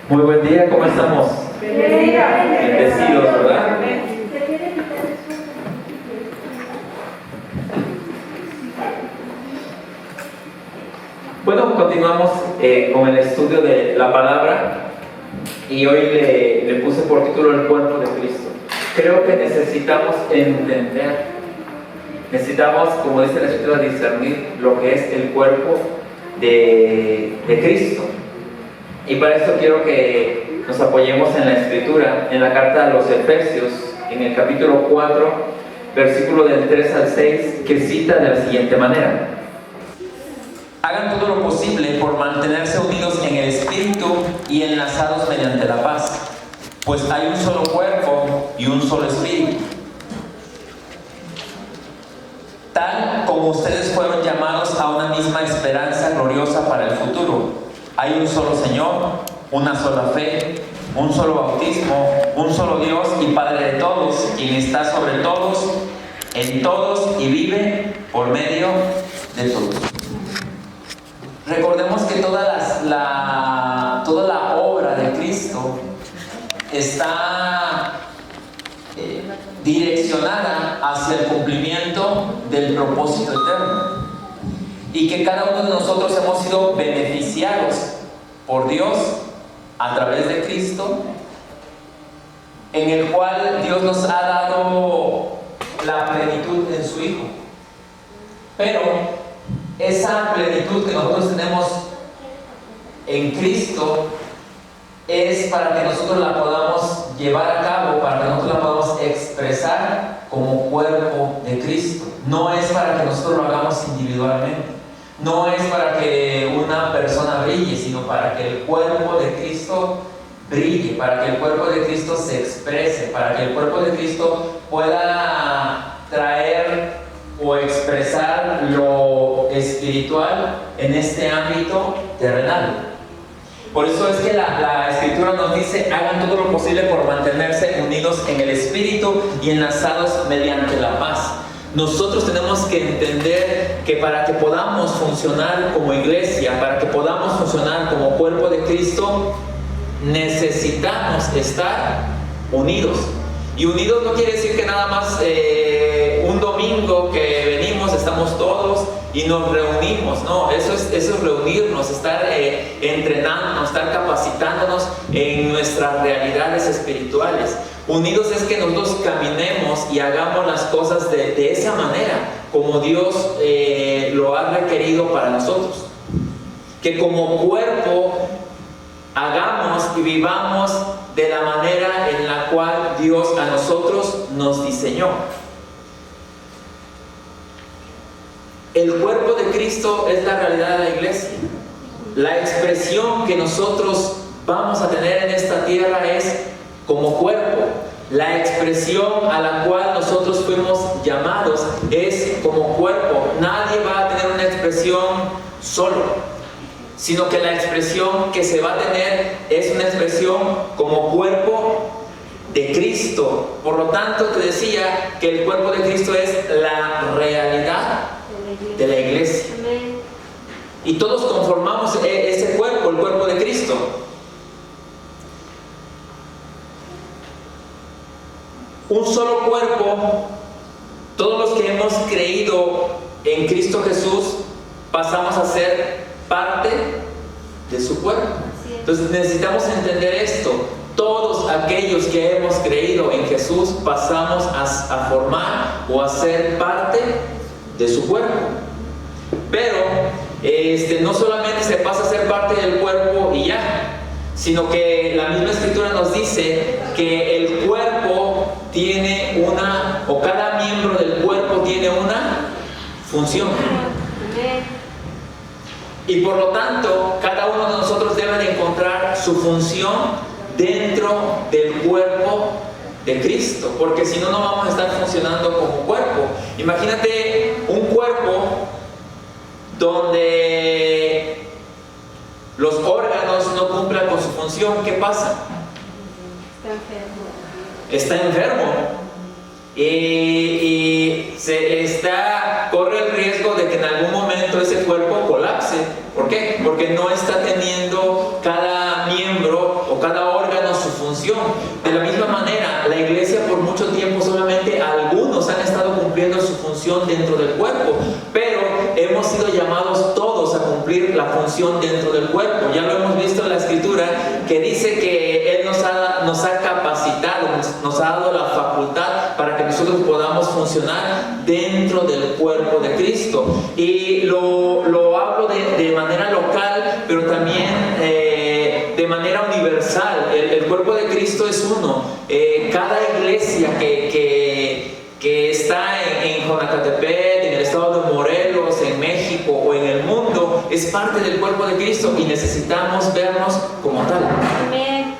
Muy buen día, ¿cómo estamos? Bendecidos, ¿verdad? Bueno, continuamos con el estudio de la palabra y hoy le puse por título el cuerpo de Cristo. Creo que necesitamos entender, necesitamos, como dice la Escritura, discernir lo que es el cuerpo de Cristo. Y para esto quiero que nos apoyemos en la Escritura, en la carta a los Efesios, en el capítulo 4, versículo del 3 al 6, que cita de la siguiente manera: hagan todo lo posible por mantenerse unidos en el Espíritu y enlazados mediante la paz, pues hay un solo cuerpo y un solo Espíritu. Tal como ustedes fueron llamados a una misma esperanza gloriosa para el futuro. Hay un solo Señor, una sola fe, un solo bautismo, un solo Dios y Padre de todos, quien está sobre todos, en todos y vive por medio de todos. Recordemos que toda la obra de Cristo está direccionada hacia el cumplimiento del propósito eterno, y que cada uno de nosotros hemos sido beneficiados por Dios a través de Cristo, en el cual Dios nos ha dado la plenitud en su Hijo. Pero esa plenitud que nosotros tenemos en Cristo es para que nosotros la podamos llevar a cabo, para que nosotros la podamos expresar como cuerpo de Cristo. No es para que nosotros lo hagamos individualmente, no es para que una persona brille, sino para que el cuerpo de Cristo brille, para que el cuerpo de Cristo se exprese, para que el cuerpo de Cristo pueda traer o expresar lo espiritual en este ámbito terrenal. Por eso es que la Escritura nos dice: hagan todo lo posible por mantenerse unidos en el Espíritu y enlazados mediante la paz. Nosotros tenemos que entender que para que podamos funcionar como iglesia, para que podamos funcionar como cuerpo de Cristo, necesitamos estar unidos. Y unidos no quiere decir que nada más un domingo que venimos estamos todos y nos reunimos. No, eso es reunirnos, estar entrenándonos, estar capacitándonos en nuestras realidades espirituales. Unidos es que nosotros caminemos y hagamos las cosas de esa manera, como Dios lo ha requerido para nosotros. Que como cuerpo hagamos y vivamos de la manera en la cual Dios a nosotros nos diseñó. El cuerpo de Cristo es la realidad de la iglesia. La expresión que nosotros vamos a tener en esta tierra es como cuerpo. La expresión a la cual nosotros fuimos llamados es como cuerpo. Nadie va a tener una expresión solo, sino que la expresión que se va a tener es una expresión como cuerpo de Cristo. Por lo tanto, te decía que el cuerpo de Cristo es la realidad de la iglesia. Y todos conformamos ese cuerpo, el cuerpo de Cristo. Un solo cuerpo. Todos los que hemos creído en Cristo Jesús pasamos a ser parte de su cuerpo. Entonces necesitamos entender esto. Todos aquellos que hemos creído en Jesús pasamos a formar o a ser parte de su cuerpo. Pero no solamente se pasa a ser parte del cuerpo y ya, sino que la misma Escritura nos dice que el cuerpo tiene o cada miembro del cuerpo tiene una función. Y por lo tanto, cada uno de nosotros debe de encontrar su función dentro del cuerpo de Cristo, porque si no, no vamos a estar funcionando como cuerpo. Imagínate un cuerpo donde los órganos no cumplan con su función. ¿Qué pasa? Está enfermo. Y corre el riesgo de que en algún momento ese cuerpo colapse. ¿Por qué? Porque no está teniendo cada miembro o cada órgano su función. De la misma manera, la iglesia por mucho tiempo solamente algunos han estado cumpliendo su función dentro del cuerpo, pero hemos sido llamados todos a cumplir la función dentro del cuerpo. Ya lo hemos visto en la Escritura, que dice que Él nos ha capacitado, nos ha dado la facultad para que nosotros podamos funcionar dentro del cuerpo de Cristo. Y lo hablo de manera local, pero también de manera universal. El cuerpo de Cristo es uno. Cada iglesia que está en Jonacatepec, en el estado de Morelos, en México o en el mundo, es parte del cuerpo de Cristo y necesitamos vernos como tal. Amén.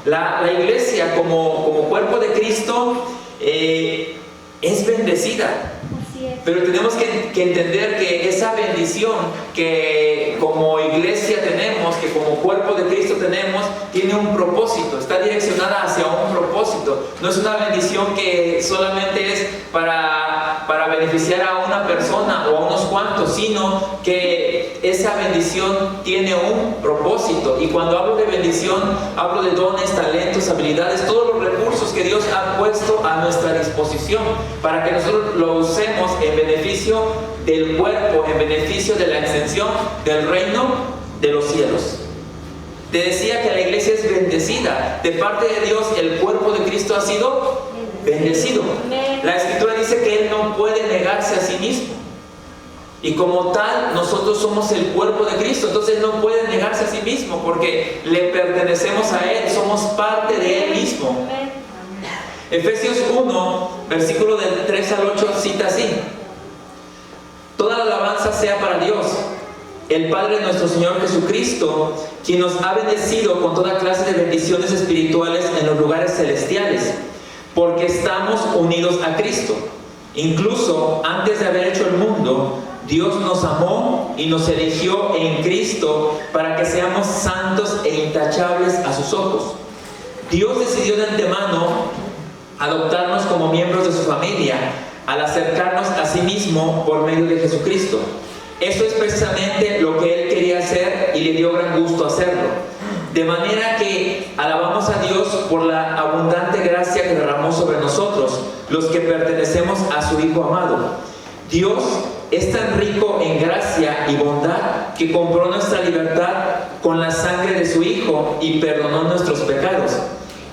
La iglesia como cuerpo de Cristo es bendecida. Así es. Pero tenemos que entender que esa bendición que como iglesia tenemos, que como cuerpo de Cristo tenemos, tiene un propósito, está direccionada hacia un propósito. No es una bendición que solamente es para beneficiar a una persona o a unos cuantos, sino que esa bendición tiene un propósito. Y cuando hablo de bendición, hablo de dones, talentos, habilidades, todos los recursos que Dios ha puesto a nuestra disposición para que nosotros lo usemos en beneficio del cuerpo, en beneficio de la extensión del reino de los cielos. Te decía que la iglesia es bendecida. De parte de Dios, el cuerpo de Cristo ha sido bendecido. La Escritura dice que Él no puede negarse a sí mismo. Y como tal, nosotros somos el cuerpo de Cristo. Entonces no puede negarse a sí mismo porque le pertenecemos a Él. Somos parte de Él mismo. Efesios 1, versículo del 3 al 8, cita así: toda la alabanza sea para Dios, el Padre de nuestro Señor Jesucristo, quien nos ha bendecido con toda clase de bendiciones espirituales en los lugares celestiales, porque estamos unidos a Cristo. Incluso antes de haber hecho el mundo, Dios nos amó y nos eligió en Cristo para que seamos santos e intachables a sus ojos. Dios decidió de antemano adoptarnos como miembros de su familia al acercarnos a sí mismo por medio de Jesucristo. Eso es precisamente lo que Él quería hacer y le dio gran gusto hacerlo. De manera que alabamos a Dios por la abundante gracia que derramó sobre nosotros, los que pertenecemos a su Hijo amado. Dios es tan rico en gracia y bondad que compró nuestra libertad con la sangre de su Hijo y perdonó nuestros pecados.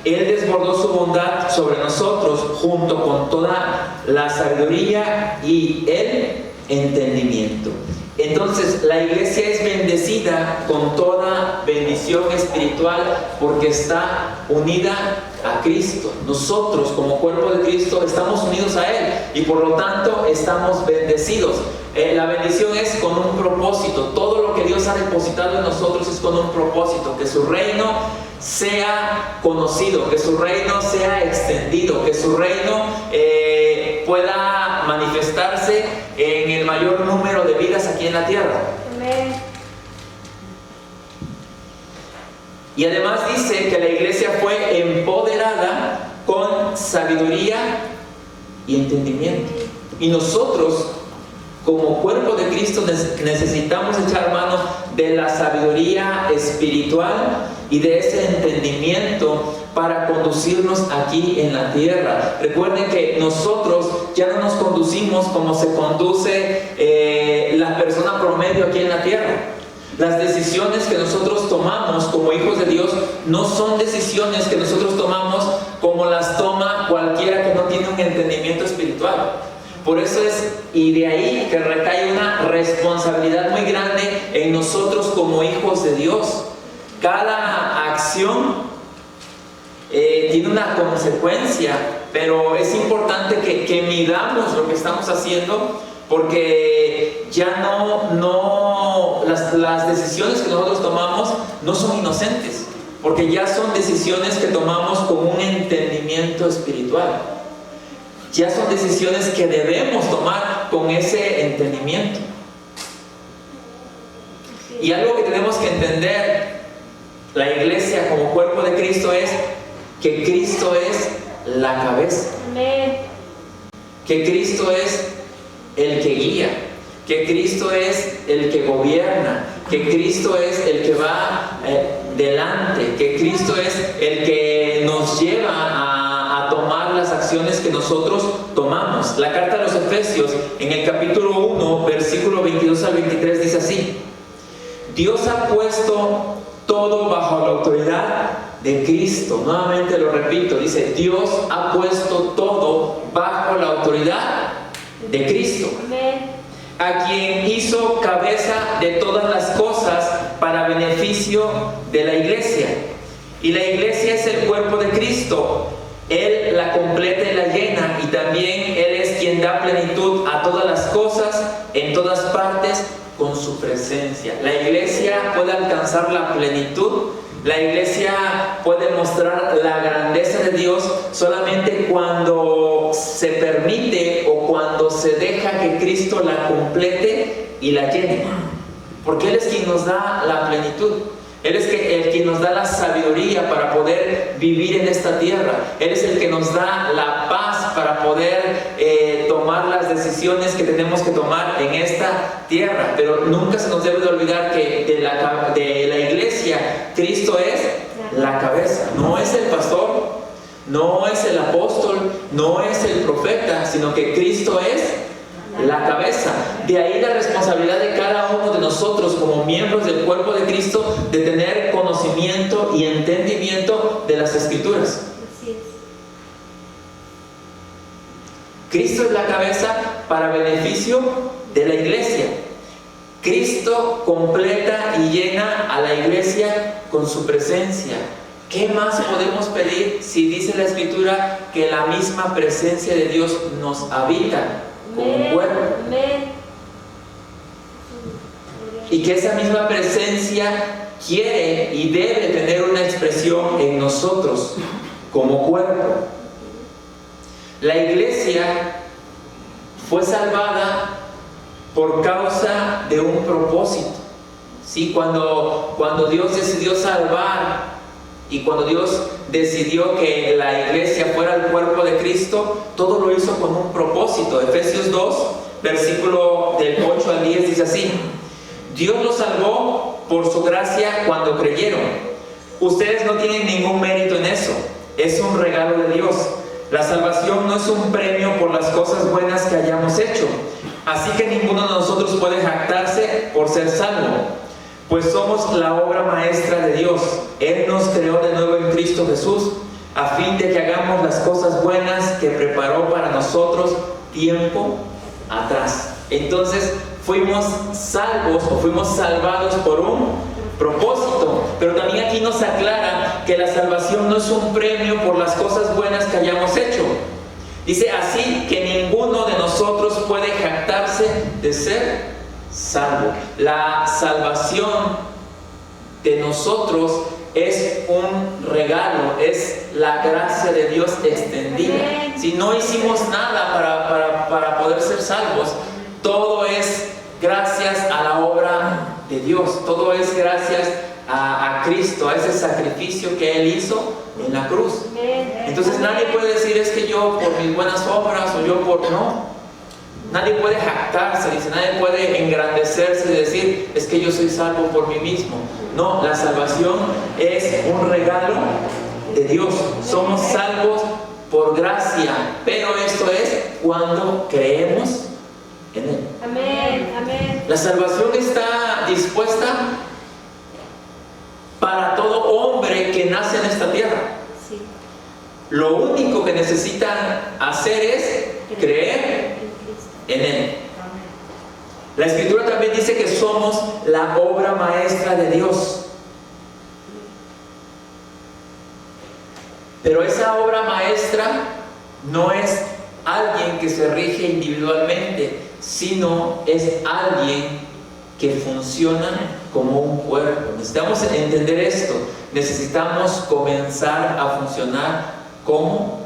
Él desbordó su bondad sobre nosotros junto con toda la sabiduría y el entendimiento. Entonces la iglesia es bendecida con toda bendición espiritual porque está unida a Cristo. Nosotros como cuerpo de Cristo estamos unidos a Él y por lo tanto estamos bendecidos. La bendición es con un propósito. Todo lo que Dios ha depositado en nosotros es con un propósito: que su reino sea conocido, que su reino sea extendido, que su reino pueda manifestarse en el mayor número de vidas aquí en la tierra. Amén. Y además dice que la iglesia fue empoderada con sabiduría y entendimiento. Y nosotros, como cuerpo de Cristo, necesitamos echar mano de la sabiduría espiritual y de ese entendimiento para conducirnos aquí en la tierra. Recuerden que nosotros ya no nos conducimos como se conduce la persona promedio aquí en la tierra. Las decisiones que nosotros tomamos como hijos de Dios no son decisiones que nosotros tomamos como las toma cualquiera que no tiene un entendimiento espiritual. Por eso y de ahí que recae una responsabilidad muy grande en nosotros como hijos de Dios. Cada acción tiene una consecuencia, pero es importante que midamos lo que estamos haciendo, porque ya las decisiones que nosotros tomamos no son inocentes, porque ya son decisiones que tomamos con un entendimiento espiritual. Ya son decisiones que debemos tomar con ese entendimiento. Y algo que tenemos que entender, la iglesia como cuerpo de Cristo, es que Cristo es la cabeza. Amén. Que Cristo es el que guía. que Cristo es el que gobierna, que Cristo es el que va delante, que Cristo es el que nos lleva a tomar las acciones que nosotros tomamos. La carta a los Efesios, en el capítulo 1, versículo 22 al 23, dice así: Dios ha puesto todo bajo la autoridad de Cristo. Nuevamente lo repito, dice: Dios ha puesto todo bajo la autoridad de Cristo, a quien hizo cabeza de todas las cosas para beneficio de la iglesia. Y la iglesia es el cuerpo de Cristo. Él la completa y la llena, y también Él es quien da plenitud a todas las cosas en todas partes con su presencia. La iglesia puede alcanzar la plenitud, la iglesia puede mostrar la grandeza de Dios solamente cuando se permite o cuando se deja que Cristo la complete y la llene, porque Él es quien nos da la plenitud. Él es el quien nos da la sabiduría para poder vivir en esta tierra. Él es el que nos da la paz para poder tomar las decisiones que tenemos que tomar en esta tierra. Pero nunca se nos debe de olvidar que de la iglesia, Cristo es la cabeza. No es el pastor, no es el apóstol, no es el profeta, sino que Cristo es la cabeza. De ahí la responsabilidad de cada uno de nosotros como miembros del cuerpo de Cristo de tener conocimiento y entendimiento de las Escrituras. Cristo es la cabeza para beneficio de la iglesia. Cristo completa y llena a la iglesia con su presencia. ¿Qué más podemos pedir si dice la Escritura que la misma presencia de Dios nos habita como cuerpo? Y que esa misma presencia quiere y debe tener una expresión en nosotros como cuerpo. La iglesia fue salvada por causa de un propósito. ¿Sí? Cuando Dios decidió salvar y cuando Dios decidió que la iglesia fuera el cuerpo de Cristo, todo lo hizo con un propósito. Efesios 2, versículo del 8 al 10 dice así: Dios los salvó por su gracia cuando creyeron. Ustedes no tienen ningún mérito en eso, es un regalo de Dios. La salvación no es un premio por las cosas buenas que hayamos hecho, así que ninguno de nosotros puede jactarse por ser salvo, pues somos la obra maestra de Dios. Él nos creó de nuevo en Cristo Jesús, a fin de que hagamos las cosas buenas que preparó para nosotros tiempo atrás. Entonces fuimos salvos o fuimos salvados por un propósito, pero también aquí nos aclara que la salvación no es un premio por las cosas buenas que hayamos hecho. Dice así que ninguno de nosotros puede jactarse de ser salvo. La salvación de nosotros es un regalo, es la gracia de Dios extendida. Si no hicimos nada para poder ser salvos, todo es gracias a la obra de Dios, todo es gracias a Cristo, a ese sacrificio que Él hizo en la cruz. Entonces nadie puede decir: es que yo por mis buenas obras o yo por... No, nadie puede jactarse, dice, nadie puede engrandecerse y decir: es que yo soy salvo por mí mismo. No, la salvación es un regalo de Dios. Somos salvos por gracia, pero esto es cuando creemos en Él. Amén, amén. La salvación está dispuesta para todo hombre que nace en esta tierra. Sí. Lo único que necesitan hacer es creer en Él. La Escritura también dice que somos la obra maestra de Dios. Pero esa obra maestra no es alguien que se rige individualmente, sino es alguien que funciona como un cuerpo. Necesitamos entender esto. Necesitamos comenzar a funcionar como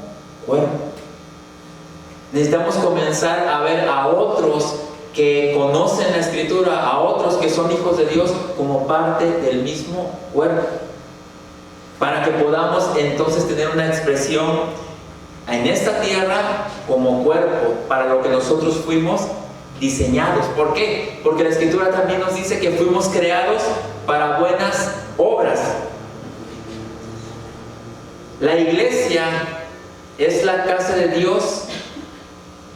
cuerpo. Necesitamos comenzar a ver a otros que conocen la Escritura, a otros que son hijos de Dios, como parte del mismo cuerpo, para que podamos entonces tener una expresión en esta tierra como cuerpo para lo que nosotros fuimos diseñados. ¿Por qué? Porque la Escritura también nos dice que fuimos creados para buenas obras. La iglesia es la casa de Dios,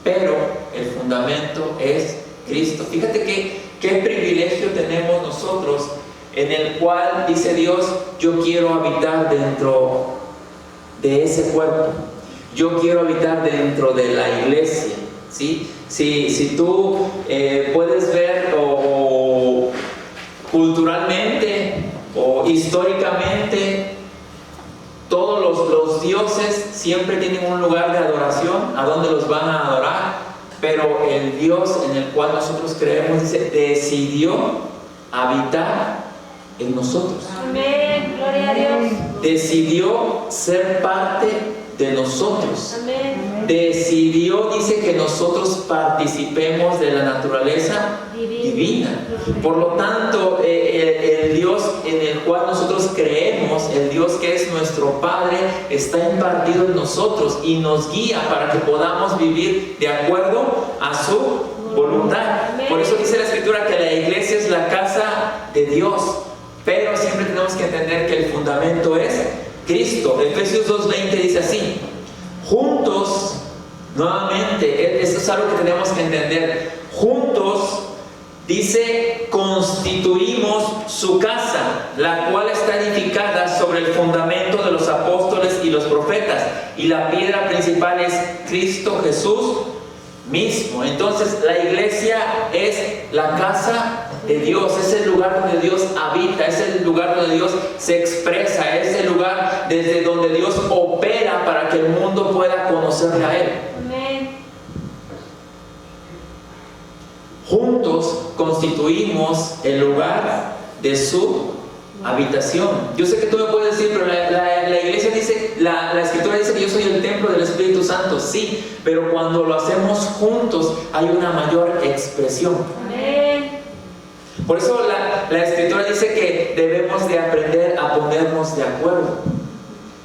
pero el fundamento es Cristo. Fíjate qué privilegio tenemos nosotros, en el cual dice Dios: yo quiero habitar dentro de ese cuerpo, yo quiero habitar dentro de la iglesia, ¿sí? Si tú puedes ver o culturalmente o históricamente, todos los dioses siempre tienen un lugar de adoración a donde los van a adorar, pero el Dios en el cual nosotros creemos, dice, decidió habitar en nosotros. Amén. Gloria a Dios. Decidió ser parte de nosotros. Amén. Decidió, dice, que nosotros participemos de la naturaleza divina. Por lo tanto, el Dios en el cual nosotros creemos, el Dios que es nuestro Padre, está impartido en nosotros y nos guía para que podamos vivir de acuerdo a su voluntad. Por eso dice la Escritura que la iglesia es la casa de Dios, pero siempre tenemos que entender que el fundamento es Cristo. Efesios 2:20 dice así: juntos, nuevamente, esto es algo que tenemos que entender, juntos, dice, constituimos su casa, la cual está edificada sobre el fundamento de los apóstoles y los profetas, y la piedra principal es Cristo Jesús mismo. Entonces la iglesia es la casa de Dios, es el lugar donde Dios habita, es el lugar donde Dios se expresa, es el lugar desde donde Dios opera para que el mundo pueda conocerle a Él. Amén. Juntos constituimos el lugar de su habitación. Yo sé que tú me puedes decir, pero la iglesia dice, la Escritura dice que yo soy el templo del Espíritu Santo. Sí, pero cuando lo hacemos juntos hay una mayor expresión. Amén. Por eso la Escritura dice que debemos de aprender a ponernos de acuerdo,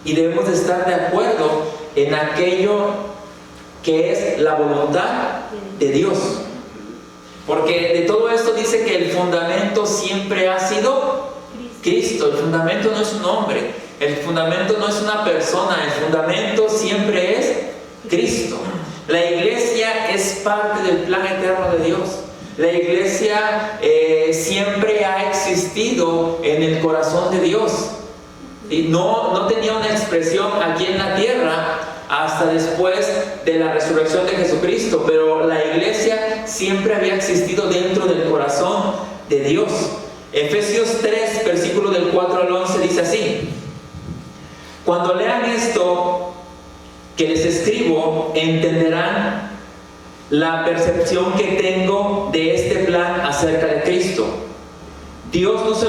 y debemos de estar de acuerdo en aquello que es la voluntad de Dios. Porque de todo esto dice que el fundamento siempre ha sido Cristo. El fundamento no es un hombre, el fundamento no es una persona, el fundamento siempre es Cristo. La iglesia es parte del plan eterno de Dios. La iglesia siempre ha existido en el corazón de Dios. Y no tenía una expresión aquí en la tierra hasta después de la resurrección de Jesucristo, pero la iglesia siempre había existido dentro del corazón de Dios. Efesios 3, versículo del 4 al 11 dice así: cuando lean esto que les escribo, entenderán la percepción que tengo de este plan acerca de Cristo. Dios no se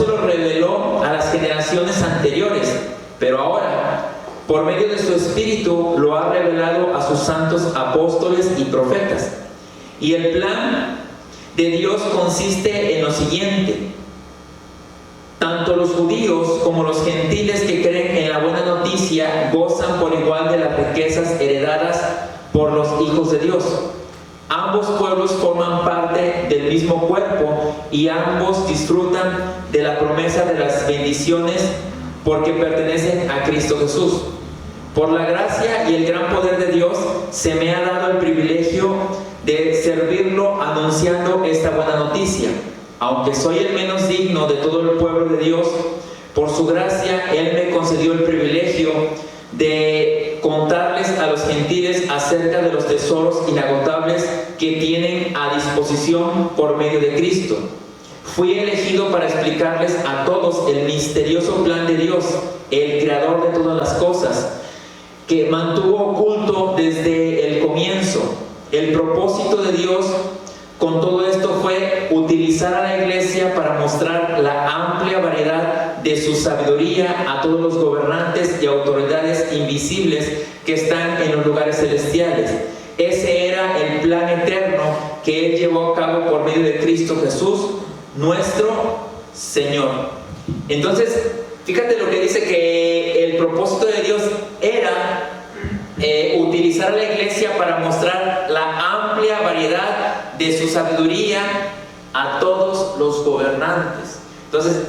lo reveló a las generaciones anteriores, pero ahora, por medio de su Espíritu, lo ha revelado a sus santos apóstoles y profetas. Y el plan de Dios consiste en lo siguiente: tanto los judíos como los gentiles que creen en la buena noticia gozan por igual de las riquezas heredadas por los hijos de Dios. Ambos pueblos forman parte del mismo cuerpo y ambos disfrutan de la promesa de las bendiciones porque pertenecen a Cristo Jesús. Por la gracia y el gran poder de Dios se me ha dado el privilegio de servirlo anunciando esta buena noticia. Aunque soy el menos digno de todo el pueblo de Dios, por su gracia Él me concedió el privilegio de contarles a los gentiles acerca de los tesoros inagotables que tienen a disposición por medio de Cristo. Fui elegido para explicarles a todos el misterioso plan de Dios, el creador de todas las cosas, que mantuvo oculto desde el comienzo. El propósito de Dios con todo esto fue utilizar a la iglesia para mostrar la amplia variedad de su sabiduría a todos los gobernantes y autoridades invisibles que están en los lugares celestiales. Ese era el plan eterno que Él llevó a cabo por medio de Cristo Jesús, nuestro Señor. Entonces, fíjate lo que dice, que el propósito de Dios era utilizar a la iglesia para mostrar la amplia amplia variedad de su sabiduría a todos los gobernantes. Entonces,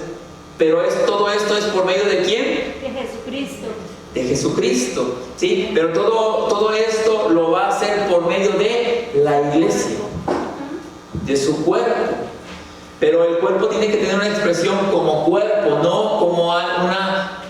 pero todo esto es por medio de ¿quién? De Jesucristo. De Jesucristo, ¿sí? Pero todo esto lo va a hacer por medio de la iglesia, de su cuerpo. Pero el cuerpo tiene que tener una expresión como cuerpo, no como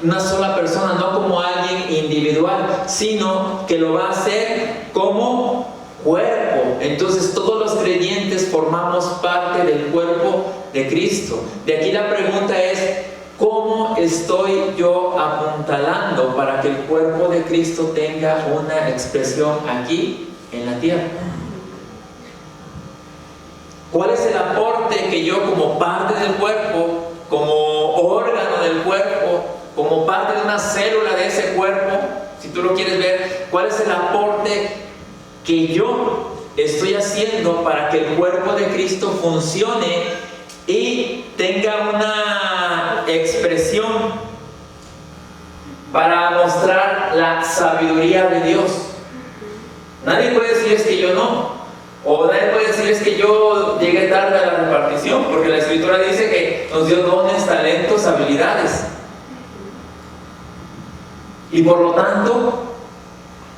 una sola persona, no como alguien individual, sino que lo va a hacer como cuerpo. Entonces todos los creyentes formamos parte del cuerpo de Cristo. De aquí la pregunta es: ¿cómo estoy yo apuntalando para que el cuerpo de Cristo tenga una expresión aquí en la tierra? ¿Cuál es el aporte que yo, como parte del cuerpo, como órgano del cuerpo, como parte de una célula de ese cuerpo, si tú lo quieres ver, cuál es el aporte que yo estoy haciendo para que el cuerpo de Cristo funcione y tenga una expresión para mostrar la sabiduría de Dios? Nadie puede decir es que yo no. O nadie puede decir es que yo llegué tarde a la repartición, porque la Escritura dice que nos dio dones, talentos, habilidades. Y por lo tanto,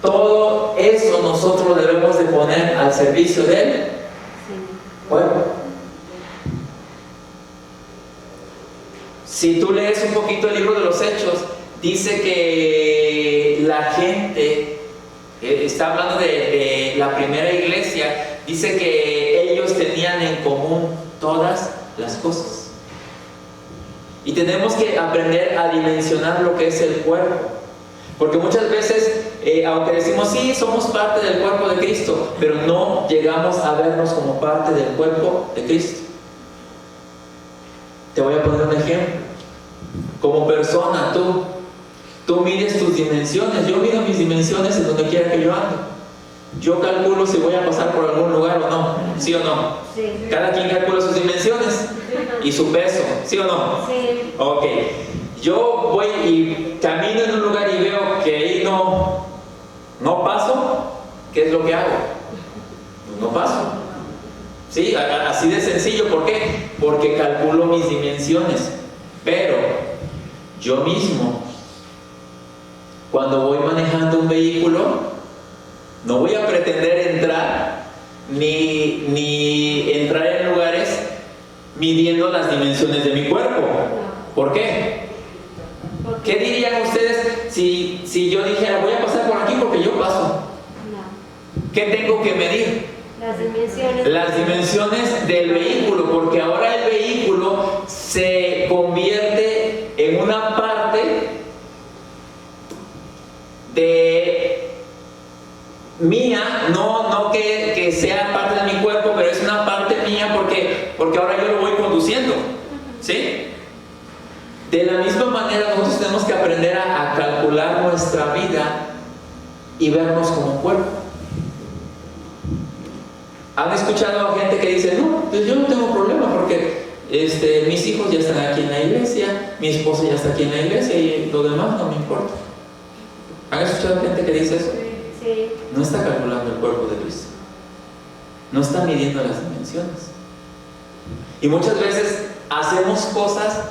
todo eso nosotros lo debemos de poner al servicio del cuerpo. Si tú lees un poquito el libro de los Hechos, dice que la gente, está hablando de la primera iglesia, dice que ellos tenían en común todas las cosas. Y tenemos que aprender a dimensionar lo que es el cuerpo. Porque muchas veces, aunque decimos sí, somos parte del cuerpo de Cristo, pero no llegamos a vernos como parte del cuerpo de Cristo. Te voy a poner un ejemplo. Como persona, tú mides tus dimensiones. Yo mido mis dimensiones en donde quiera que yo ande. Yo calculo si voy a pasar por algún lugar o no, ¿sí o no? Sí. Cada quien calcula sus dimensiones y su peso, ¿sí o no? Sí. Ok. Yo voy y camino en un lugar y veo que ahí no paso. ¿Qué es lo que hago? No paso. Sí, así de sencillo. ¿Por qué? Porque calculo mis dimensiones. Pero yo mismo, cuando voy manejando un vehículo, no voy a pretender entrar ni entrar en lugares midiendo las dimensiones de mi cuerpo. ¿Por qué? ¿Qué dirían ustedes si yo dijera voy a pasar por aquí porque yo paso? No. ¿Qué tengo que medir? Las dimensiones. Las dimensiones del vehículo, porque ahora el vehículo se convierte en una parte de mía, no que sea parte de mi cuerpo, pero es una parte mía porque ahora yo lo voy conduciendo, ¿sí? De la misma manera nosotros tenemos que aprender a calcular nuestra vida y vernos como cuerpo. ¿Han escuchado a gente que dice, no, pues yo no tengo problema porque mis hijos ya están aquí en la iglesia, mi esposa ya está aquí en la iglesia y lo demás no me importa? ¿Han escuchado gente que dice eso? Sí. No está calculando el cuerpo de Cristo, no está midiendo las dimensiones. Y muchas veces hacemos cosas,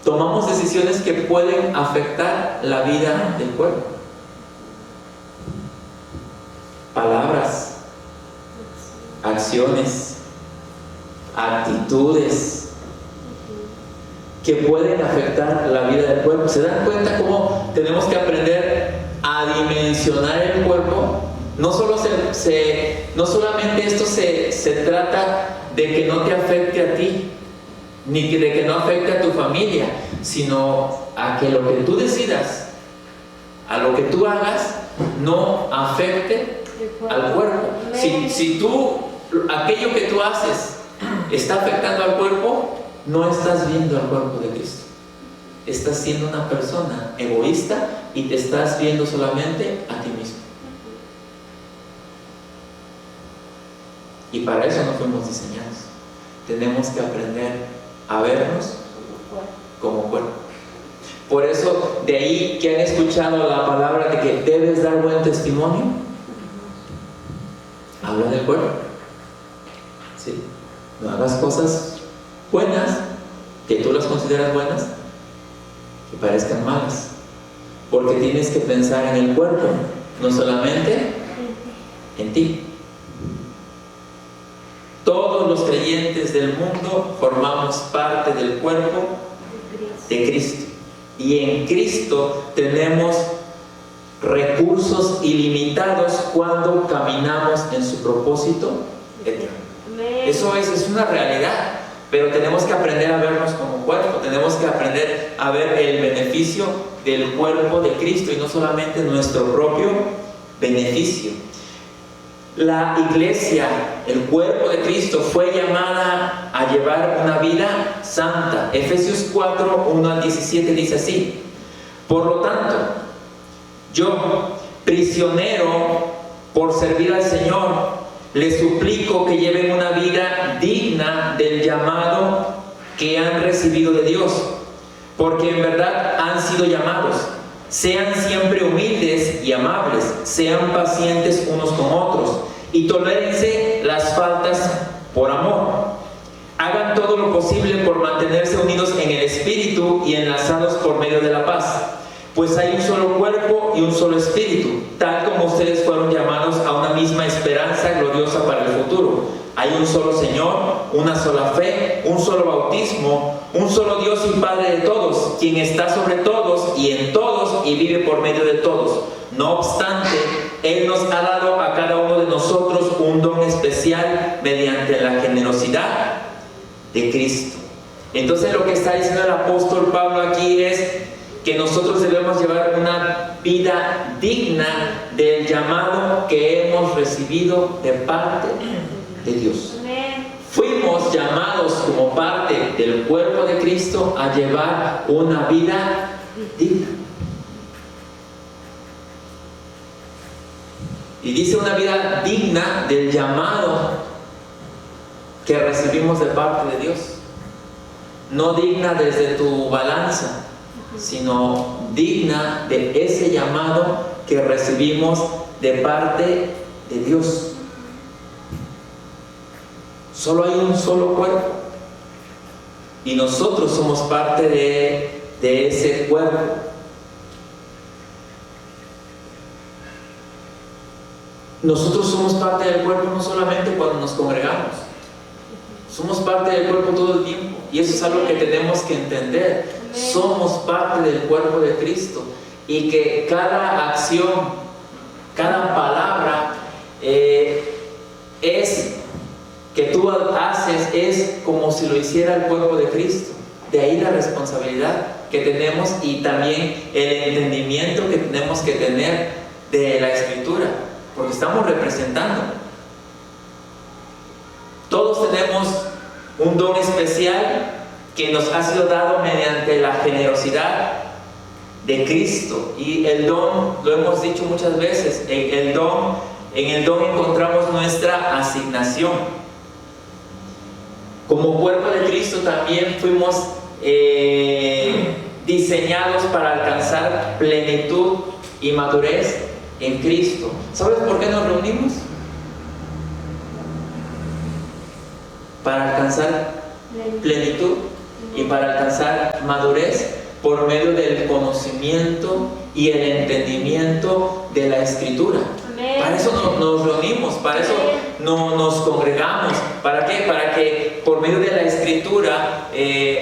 tomamos decisiones que pueden afectar la vida del cuerpo. Palabras, acciones, actitudes que pueden afectar la vida del cuerpo. ¿Se dan cuenta cómo tenemos que aprender a dimensionar el cuerpo? No solamente esto se trata de que no te afecte a ti, ni de que no afecte a tu familia, sino a que lo que tú decidas, a lo que tú hagas, no afecte al cuerpo. Si aquello que tú haces está afectando al cuerpo, no estás viendo al cuerpo de Cristo. Estás siendo una persona egoísta y te estás viendo solamente a ti mismo. Y para eso no fuimos diseñados. Tenemos que aprender a vernos como cuerpo. Por eso, de ahí que han escuchado la palabra de que debes dar buen testimonio. habla del cuerpo. ¿Sí? No hagas cosas buenas, que tú las consideras buenas, que parezcan malas. Porque tienes que pensar en el cuerpo, no solamente en ti. Todos los creyentes del mundo formamos parte del cuerpo de Cristo. Y en Cristo tenemos recursos ilimitados cuando caminamos en su propósito eterno. Eso es una realidad. Pero tenemos que aprender a vernos como cuerpo. Tenemos que aprender a ver el beneficio del cuerpo de Cristo y no solamente nuestro propio beneficio. La iglesia, el cuerpo de Cristo, fue llamada a llevar una vida santa. Efesios 4, 1 al 17 dice así: por lo tanto, yo, prisionero por servir al Señor, les suplico que lleven una vida digna del llamado que han recibido de Dios, porque en verdad han sido llamados. Sean siempre humildes y amables, sean pacientes unos con otros y tolérense las faltas por amor. Hagan todo lo posible por mantenerse unidos en el espíritu y enlazados por medio de la paz. Pues hay un solo cuerpo y un solo espíritu, tal como ustedes fueron llamados a una misma esperanza gloriosa para el futuro. Hay un solo Señor, una sola fe, un solo bautismo, un solo Dios y Padre de todos, quien está sobre todos y en todos y vive por medio de todos. No obstante, Él nos ha dado a cada uno de nosotros un don especial mediante la generosidad de Cristo. Entonces lo que está diciendo el apóstol Pablo aquí es que nosotros debemos llevar una vida digna del llamado que hemos recibido de parte de Dios. Fuimos llamados como parte del cuerpo de Cristo a llevar una vida digna. Y dice una vida digna del llamado que recibimos de parte de Dios. No digna desde tu balanza, sino digna de ese llamado que recibimos de parte de Dios. Solo hay un solo cuerpo y nosotros somos parte de ese cuerpo. Nosotros somos parte del cuerpo no solamente cuando nos congregamos, somos parte del cuerpo todo el tiempo, y eso es algo que tenemos que entender. Somos parte del cuerpo de Cristo, y que cada acción, cada palabra que tú haces es como si lo hiciera el cuerpo de Cristo. De ahí la responsabilidad que tenemos y también el entendimiento que tenemos que tener de la Escritura, porque estamos representando. Todos tenemos un don especial que nos ha sido dado mediante la generosidad de Cristo, y el don, lo hemos dicho muchas veces, en el don encontramos nuestra asignación. Como cuerpo de Cristo también fuimos diseñados para alcanzar plenitud y madurez en Cristo. ¿Sabes por qué nos reunimos? Para alcanzar plenitud y para alcanzar madurez por medio del conocimiento y el entendimiento de la Escritura. Amén. Para eso nos reunimos, para eso nos congregamos. ¿Para qué? Para que por medio de la Escritura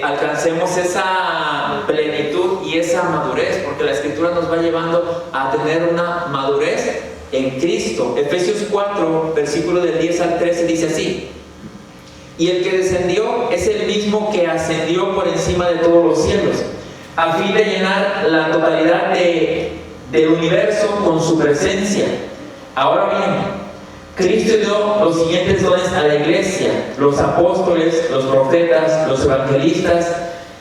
alcancemos esa plenitud y esa madurez, porque la Escritura nos va llevando a tener una madurez en Cristo. Efesios 4, versículo del 10 al 13 dice así: y el que descendió es el mismo que ascendió por encima de todos los cielos, a fin de llenar la totalidad del universo con su presencia. Ahora bien, Cristo dio los siguientes dones a la iglesia: los apóstoles, los profetas, los evangelistas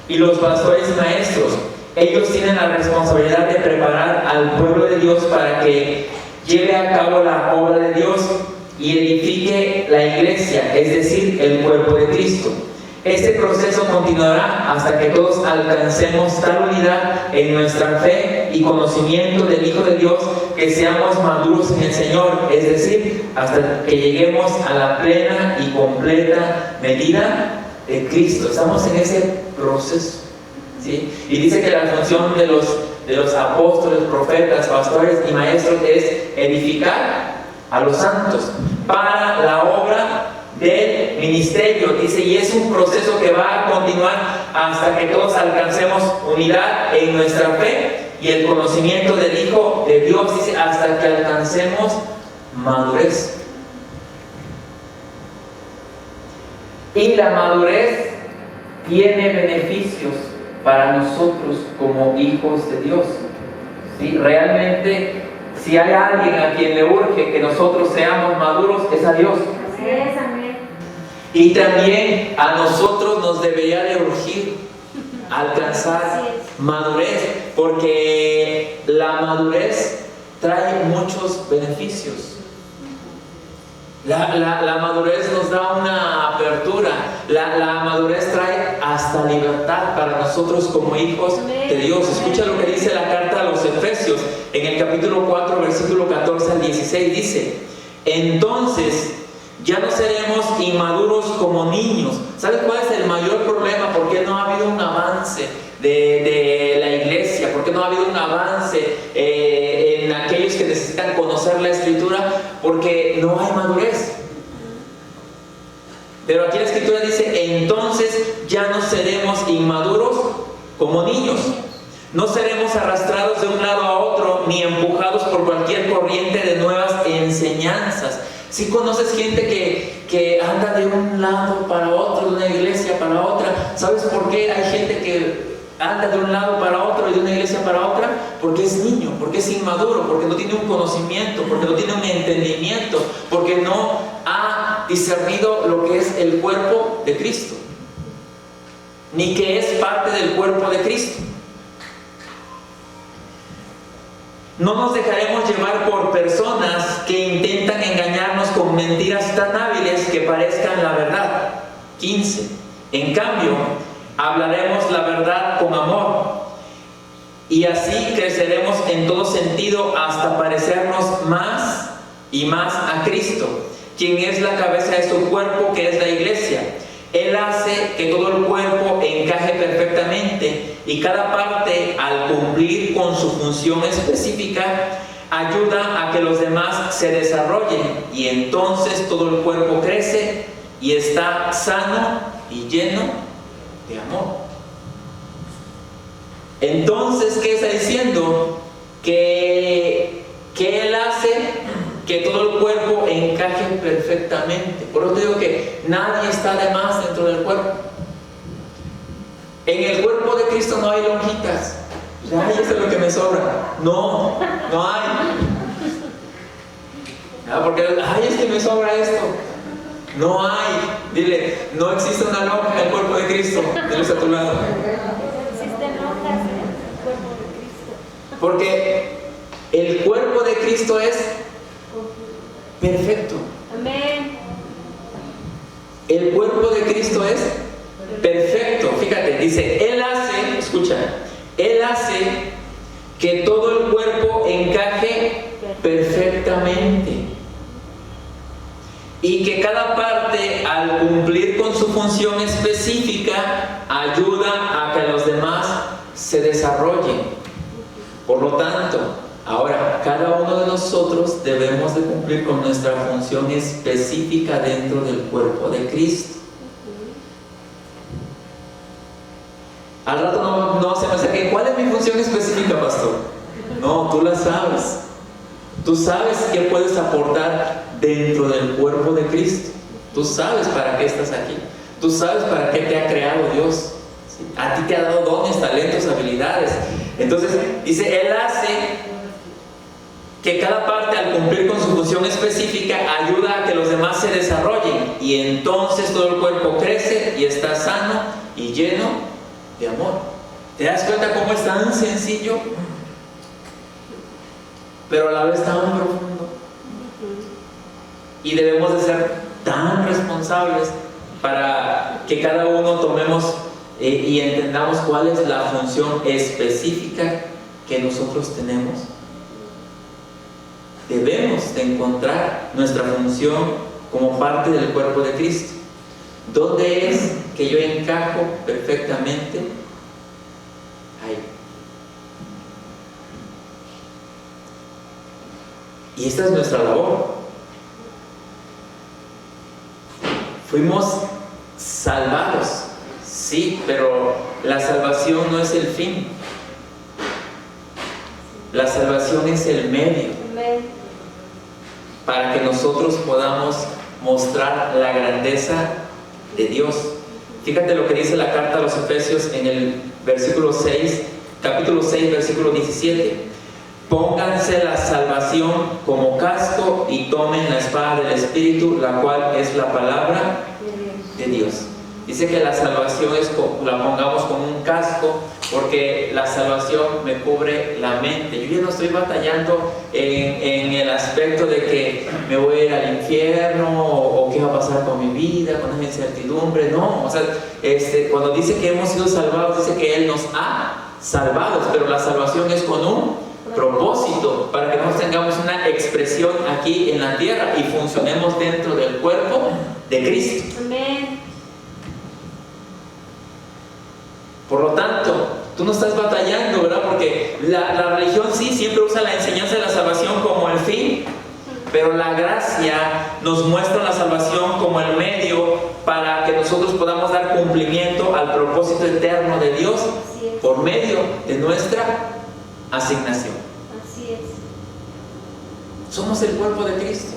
y los pastores y maestros. Ellos tienen la responsabilidad de preparar al pueblo de Dios para que lleve a cabo la obra de Dios y edifique la iglesia, es decir, el cuerpo de Cristo. Este proceso continuará hasta que todos alcancemos tal unidad en nuestra fe y conocimiento del Hijo de Dios que seamos maduros en el Señor, es decir, hasta que lleguemos a la plena y completa medida de Cristo. Estamos en ese proceso, ¿sí? Y dice que la función de los apóstoles, profetas, pastores y maestros es edificar a los santos para la obra del ministerio, dice, y es un proceso que va a continuar hasta que todos alcancemos unidad en nuestra fe y el conocimiento del Hijo de Dios, dice, hasta que alcancemos madurez. Y la madurez tiene beneficios para nosotros como hijos de Dios, ¿sí? Realmente, si hay alguien a quien le urge que nosotros seamos maduros, es a Dios. Así es, amén. Y también a nosotros nos debería de urgir alcanzar madurez, porque la madurez trae muchos beneficios. La madurez nos da una apertura, la madurez trae hasta libertad para nosotros como hijos de Dios. Escucha lo que dice la carta a los Efesios en el capítulo 4, versículo 14 al 16, dice: entonces ya no seremos inmaduros como niños. ¿Sabes cuál es el mayor problema? ¿Por qué no ha habido un avance de la iglesia? ¿Por qué no ha habido un avance en aquellos que necesitan conocer la Escritura? Porque no hay madurez. Pero aquí la Escritura dice: entonces ya no seremos inmaduros como niños. No seremos arrastrados de un lado a otro, ni empujados por cualquier corriente de nuevas enseñanzas. Si conoces gente que anda de un lado para otro, de una iglesia para otra. ¿Sabes por qué hay gente que anda de un lado para otro y de una iglesia para otra? Porque es niño, porque es inmaduro, porque no tiene un conocimiento, porque no tiene un entendimiento, porque no ha discernido lo que es el cuerpo de Cristo, ni que es parte del cuerpo de Cristo. No nos dejaremos llevar por personas que intentan engañarnos con mentiras tan hábiles que parezcan la verdad. 15. En cambio, hablaremos la verdad con amor, y así creceremos en todo sentido hasta parecernos más y más a Cristo, quien es la cabeza de su cuerpo, que es la iglesia. Él hace que todo el cuerpo encaje perfectamente, y cada parte, al cumplir con su función específica, ayuda a que los demás se desarrollen, y entonces todo el cuerpo crece y está sano y lleno de amor. Entonces, ¿qué está diciendo? Que Él hace que todo el cuerpo encaje perfectamente. Por eso te digo que nadie está de más dentro del cuerpo. En el cuerpo de Cristo no hay lonjitas. Ay, eso es lo que me sobra. No, no hay. Porque, ay, es que me sobra esto. No hay. Dile, no existe una lonja en el cuerpo de Cristo. Dile a tu lado. Existen lonjas en el cuerpo de Cristo. Porque el cuerpo de Cristo es perfecto. Amén. El cuerpo de Cristo es perfecto. Fíjate, dice, Él hace, escucha, Él hace que todo el cuerpo encaje perfectamente, y que cada parte, al cumplir con su función específica, ayuda a que los demás se desarrollen. Por lo tanto, ahora, cada uno de nosotros debemos de cumplir con nuestra función específica dentro del cuerpo de Cristo. Al rato no se me saque, ¿cuál es mi función específica, pastor? No, tú la sabes. Tú sabes qué puedes aportar dentro del cuerpo de Cristo. Tú sabes para qué estás aquí. Tú sabes para qué te ha creado Dios. ¿Sí? A ti te ha dado dones, talentos, habilidades. Entonces, dice, Él hace que cada parte, al cumplir con su función específica, ayuda a que los demás se desarrollen, y entonces todo el cuerpo crece y está sano y lleno de amor. ¿Te das cuenta cómo es tan sencillo, pero a la vez tan profundo? Y debemos de ser tan responsables para que cada uno tomemos y entendamos cuál es la función específica que nosotros tenemos. Debemos de encontrar nuestra función como parte del cuerpo de Cristo. ¿Dónde es que yo encajo perfectamente? Ahí. Y esta es nuestra labor. Fuimos salvados, sí, pero la salvación no es el fin. La salvación es el medio para que nosotros podamos mostrar la grandeza de Dios. Fíjate lo que dice la carta a los Efesios en el versículo 6, capítulo 6, versículo 17. Pónganse la salvación como casco y tomen la espada del Espíritu, la cual es la palabra de Dios. Dice que la salvación la pongamos como un casco, porque la salvación me cubre la mente. Yo ya no estoy batallando en el aspecto de que me voy a ir al infierno o qué va a pasar con mi vida, con esa incertidumbre. No, o sea, cuando dice que hemos sido salvados, dice que Él nos ha salvado, pero la salvación es con un propósito, para que nosotros tengamos una expresión aquí en la tierra y funcionemos dentro del cuerpo de Cristo. Amén. Por lo tanto, tú no estás batallando, ¿verdad? Porque la religión sí siempre usa la enseñanza de la salvación como el fin, pero la gracia nos muestra la salvación como el medio para que nosotros podamos dar cumplimiento al propósito eterno de Dios por medio de nuestra asignación. Así es. Somos el cuerpo de Cristo.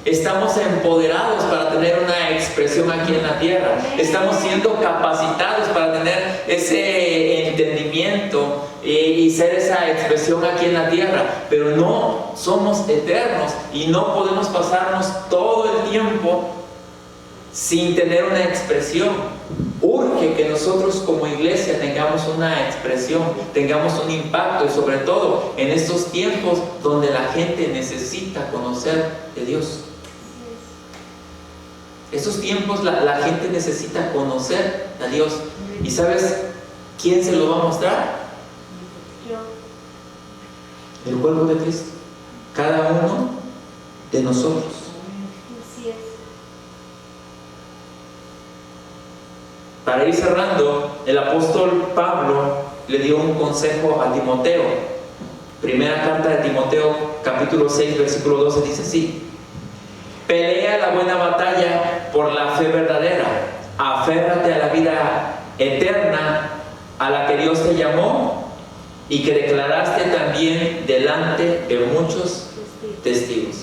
Estamos empoderados para tener una expresión aquí en la tierra. Estamos siendo capacitados para tener ese entendimiento y ser esa expresión aquí en la tierra. Pero no somos eternos y no podemos pasarnos todo el tiempo sin tener una expresión. Urge que nosotros como iglesia tengamos una expresión, tengamos un impacto, y sobre todo en estos tiempos donde la gente necesita conocer de Dios. Estos tiempos la gente necesita conocer a Dios. ¿Y sabes quién se lo va a mostrar? Yo. El cuerpo de Cristo. Cada uno de nosotros. Así es. Para ir cerrando, el apóstol Pablo le dio un consejo a Timoteo. Primera carta de Timoteo, capítulo 6, versículo 12, dice así: pelea la buena batalla por la fe verdadera, aférrate a la vida eterna a la que Dios te llamó y que declaraste también delante de muchos testigos.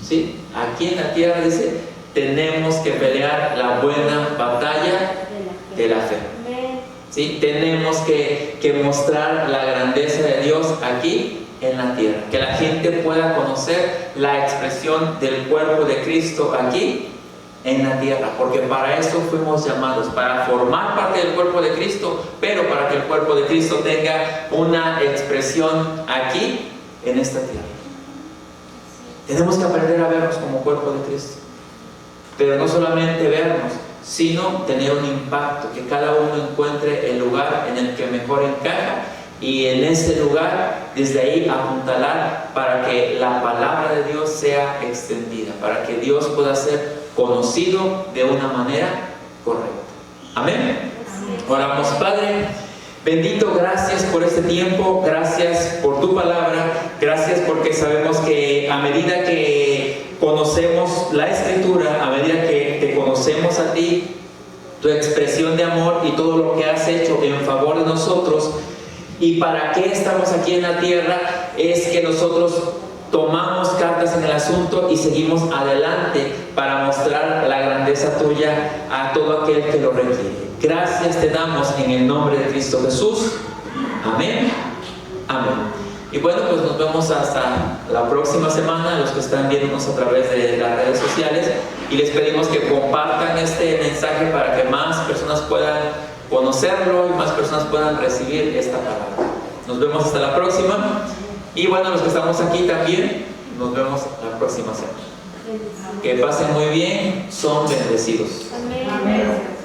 ¿Sí? Aquí en la tierra dice, tenemos que pelear la buena batalla de la fe. ¿Sí? Tenemos que mostrar la grandeza de Dios aquí en la tierra, que la gente pueda conocer la expresión del cuerpo de Cristo aquí en la tierra, porque para eso fuimos llamados, para formar parte del cuerpo de Cristo, pero para que el cuerpo de Cristo tenga una expresión aquí en esta tierra. Tenemos que aprender a vernos como cuerpo de Cristo, pero no solamente vernos, sino tener un impacto, que cada uno encuentre el lugar en el que mejor encaja, y en ese lugar, desde ahí apuntalar para que la palabra de Dios sea extendida, para que Dios pueda ser conocido de una manera correcta. Amén. Oramos. Padre bendito, gracias por este tiempo, gracias por tu palabra, gracias porque sabemos que a medida que conocemos la Escritura, a medida que te conocemos a ti, tu expresión de amor y todo lo que has hecho en favor de nosotros, y para qué estamos aquí en la tierra, es que nosotros tomamos cartas en el asunto y seguimos adelante para mostrar la grandeza tuya a todo aquel que lo requiere. Gracias te damos en el nombre de Cristo Jesús. Amén. Amén. Y bueno, pues nos vemos hasta la próxima semana, los que están viéndonos a través de las redes sociales, y les pedimos que compartan este mensaje para que más personas puedan conocerlo y más personas puedan recibir esta palabra. Nos vemos hasta la próxima. Y bueno, los que estamos aquí también, nos vemos la próxima semana. Que pasen muy bien, son bendecidos. Amén.